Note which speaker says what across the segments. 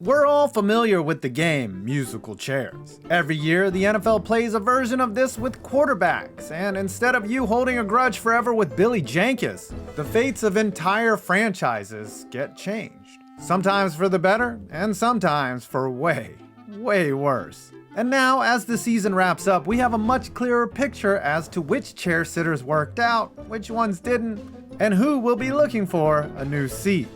Speaker 1: We're all familiar with the game musical chairs. Every year, the NFL plays a version of this with quarterbacks, and instead of you holding a grudge forever with Billy Jenkins, the fates of entire franchises get changed. Sometimes for the better, and sometimes for way worse. And now, as the season wraps up, we have a much clearer picture as to which chair sitters worked out, which ones didn't, and who will be looking for a new seat.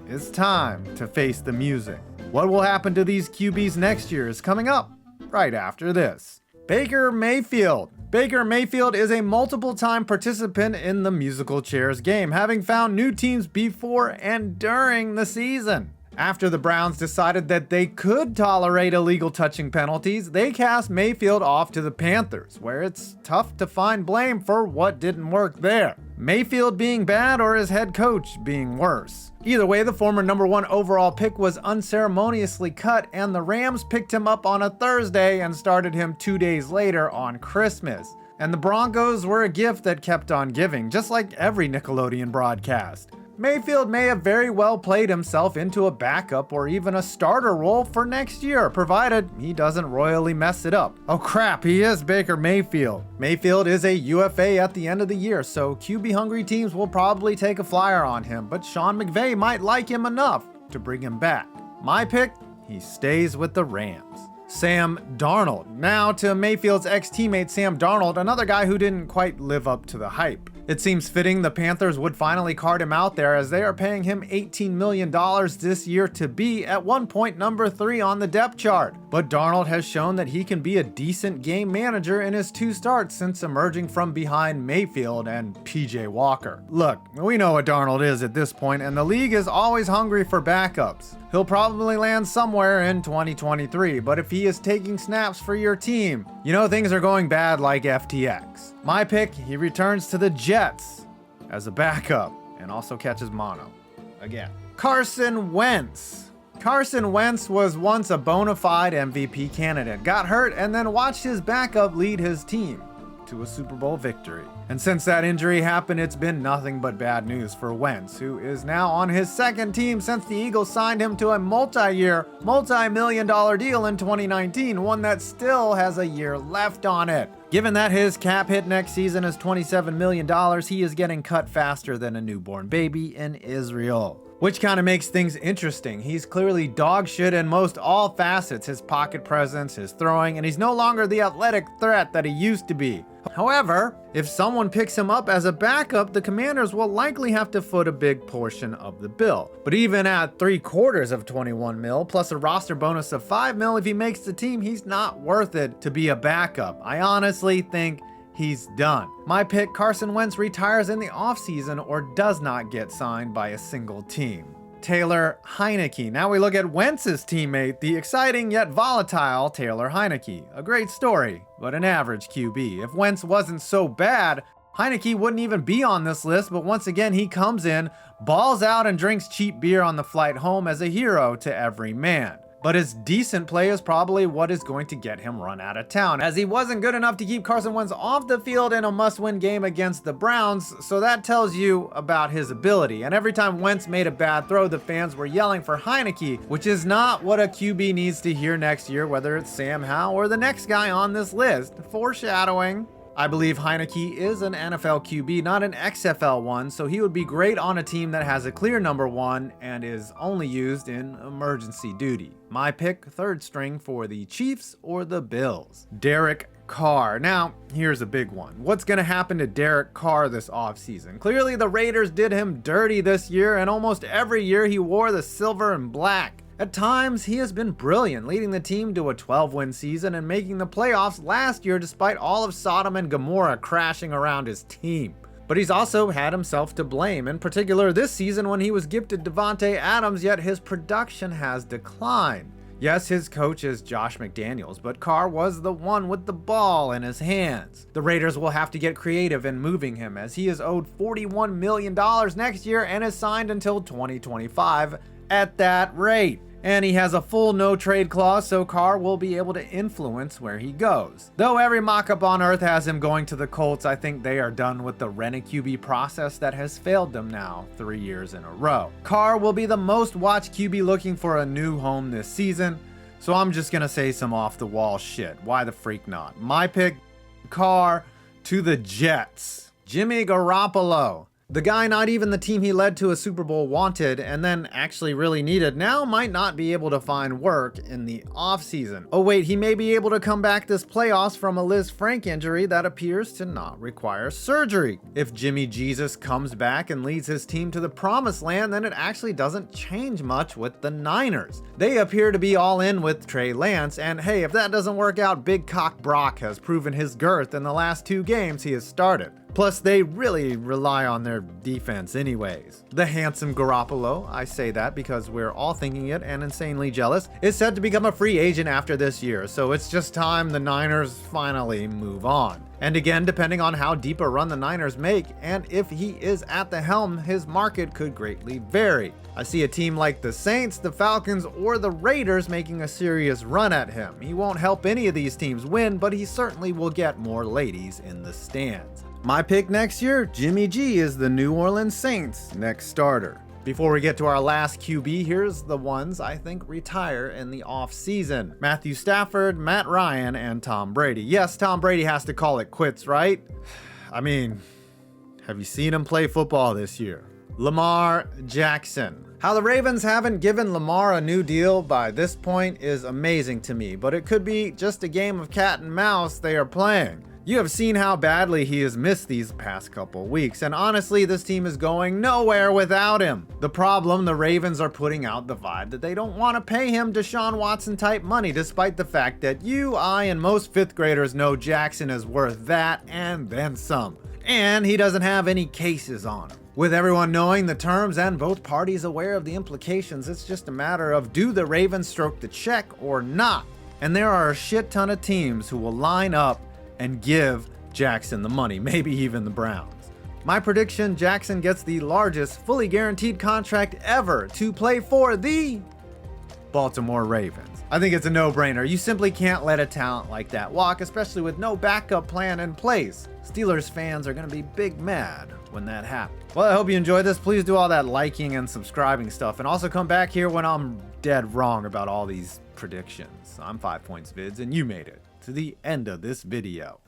Speaker 1: It's time to face the music. What will happen to these QBs next year is coming up right after this. Baker Mayfield. Baker Mayfield is a multiple-time participant in the musical chairs game, having found new teams before and during the season. After the Browns decided that they could tolerate illegal touching penalties, they cast Mayfield off to the Panthers, where it's tough to find blame for what didn't work there. Mayfield being bad or his head coach being worse. Either way, the former number 1 overall pick was unceremoniously cut, and the Rams picked him up on a Thursday and started him 2 days later on Christmas. And the Broncos were a gift that kept on giving, just like every Nickelodeon broadcast. Mayfield may have very well played himself into a backup or even a starter role for next year, provided he doesn't royally mess it up. Oh crap, he is Baker Mayfield. Mayfield is a UFA at the end of the year, so QB-hungry teams will probably take a flyer on him, but Sean McVay might like him enough to bring him back. My pick, he stays with the Rams. Sam Darnold. Now to Mayfield's ex-teammate Sam Darnold, another guy who didn't quite live up to the hype. It seems fitting the Panthers would finally card him out there, as they are paying him $18 million this year to be at one point number 3 on the depth chart. But Darnold has shown that he can be a decent game manager in his 2 starts since emerging from behind Mayfield and PJ Walker. Look, we know what Darnold is at this point, and the league is always hungry for backups. He'll probably land somewhere in 2023, but if he is taking snaps for your team, you know things are going bad like FTX. My pick, he returns to the Jets as a backup and also catches mono again. Carson Wentz. Carson Wentz was once a bona fide MVP candidate, got hurt, and then watched his backup lead his team to a Super Bowl victory. And since that injury happened, it's been nothing but bad news for Wentz, who is now on his 2nd team since the Eagles signed him to a multi-year, multi-million-dollar deal in 2019, one that still has a year left on it. Given that his cap hit next season is $27 million, he is getting cut faster than a newborn baby in Israel. Which kind of makes things interesting. He's clearly dog shit in most all facets, his pocket presence, his throwing, and he's no longer the athletic threat that he used to be. However, if someone picks him up as a backup, the Commanders will likely have to foot a big portion of the bill. But even at 3/4 of $21 million, plus a roster bonus of $5 million if he makes the team, he's not worth it to be a backup. I honestly think he's done. My pick, Carson Wentz retires in the offseason or does not get signed by a single team. Taylor Heinecke. Now we look at Wentz's teammate, the exciting yet volatile Taylor Heinecke. A great story, but an average QB. If Wentz wasn't so bad, Heinecke wouldn't even be on this list, but once again he comes in, balls out, and drinks cheap beer on the flight home as a hero to every man. But his decent play is probably what is going to get him run out of town, as he wasn't good enough to keep Carson Wentz off the field in a must-win game against the Browns, so that tells you about his ability. And every time Wentz made a bad throw, the fans were yelling for Heinecke, which is not what a QB needs to hear next year, whether it's Sam Howell or the next guy on this list. Foreshadowing. I believe Heinecke is an NFL QB, not an XFL one, so he would be great on a team that has a clear number 1 and is only used in emergency duty. My pick, 3rd string for the Chiefs or the Bills. Derek Carr. Now, here's a big one. What's going to happen to Derek Carr this offseason? Clearly, the Raiders did him dirty this year, and almost every year he wore the silver and black. At times, he has been brilliant, leading the team to a 12-win season and making the playoffs last year despite all of Sodom and Gomorrah crashing around his team. But he's also had himself to blame, in particular this season when he was gifted Devontae Adams, yet his production has declined. Yes, his coach is Josh McDaniels, but Carr was the one with the ball in his hands. The Raiders will have to get creative in moving him, as he is owed $41 million next year and is signed until 2025 at that rate. And he has a full no-trade clause, so Carr will be able to influence where he goes. Though every mock-up on earth has him going to the Colts, I think they are done with the rent-a-QB process that has failed them now 3 years in a row. Carr will be the most watched QB looking for a new home this season, so I'm just gonna say some off-the-wall shit. Why the freak not? My pick, Carr to the Jets. Jimmy Garoppolo. The guy not even the team he led to a Super Bowl wanted and then actually really needed now might not be able to find work in the offseason. Oh wait, he may be able to come back this playoffs from a Liz Frank injury that appears to not require surgery. If Jimmy Jesus comes back and leads his team to the promised land, then it actually doesn't change much with the Niners. They appear to be all in with Trey Lance, and hey, if that doesn't work out, Big Cock Brock has proven his girth in the last 2 games he has started. Plus, they really rely on their defense anyways. The handsome Garoppolo, I say that because we're all thinking it and insanely jealous, is set to become a free agent after this year, so it's just time the Niners finally move on. And again, depending on how deep a run the Niners make, and if he is at the helm, his market could greatly vary. I see a team like the Saints, the Falcons, or the Raiders making a serious run at him. He won't help any of these teams win, but he certainly will get more ladies in the stands. My pick next year, Jimmy G is the New Orleans Saints' next starter. Before we get to our last QB, here's the ones I think retire in the offseason. Matthew Stafford, Matt Ryan, and Tom Brady. Yes, Tom Brady has to call it quits, right? I mean, have you seen him play football this year? Lamar Jackson. How the Ravens haven't given Lamar a new deal by this point is amazing to me, but it could be just a game of cat and mouse they are playing. You have seen how badly he has missed these past couple weeks, and honestly, this team is going nowhere without him. The problem, the Ravens are putting out the vibe that they don't want to pay him Deshaun Watson type money, despite the fact that you, I, and most 5th graders know Jackson is worth that and then some. And he doesn't have any cases on him. With everyone knowing the terms and both parties aware of the implications, it's just a matter of do the Ravens stroke the check or not? And there are a shit ton of teams who will line up and give Jackson the money, maybe even the Browns. My prediction, Jackson gets the largest fully guaranteed contract ever to play for the Baltimore Ravens. I think it's a no-brainer. You simply can't let a talent like that walk, especially with no backup plan in place. Steelers fans are going to be big mad when that happens. Well, I hope you enjoyed this. Please do all that liking and subscribing stuff, and also come back here when I'm dead wrong about all these predictions. I'm 5 Points Vids, and you made it to the end of this video.